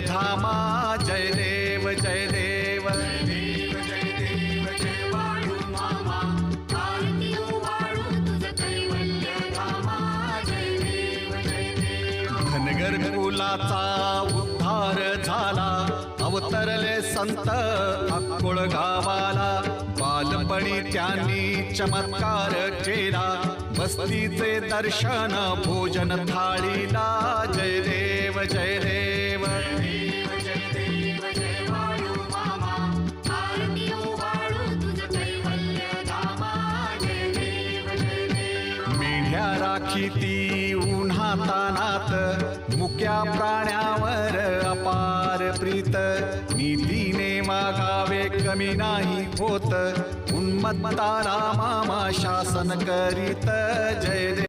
धामा जय देव जय देव धनगर कुलाचा उद्धार झाला अवतरले संत अक्कोळ गावाला बालपणी त्यांनी चमत्कार केला बस्तीचे दर्शन भोजन थाळीला जय देव जय देव मेढ्या राखीती उन्हातानात मुक्या प्राण्यावर अपार प्रीत नीतीने मागावे कमी नाही होत उन्मत्ताला मामा शासन करीत जय देव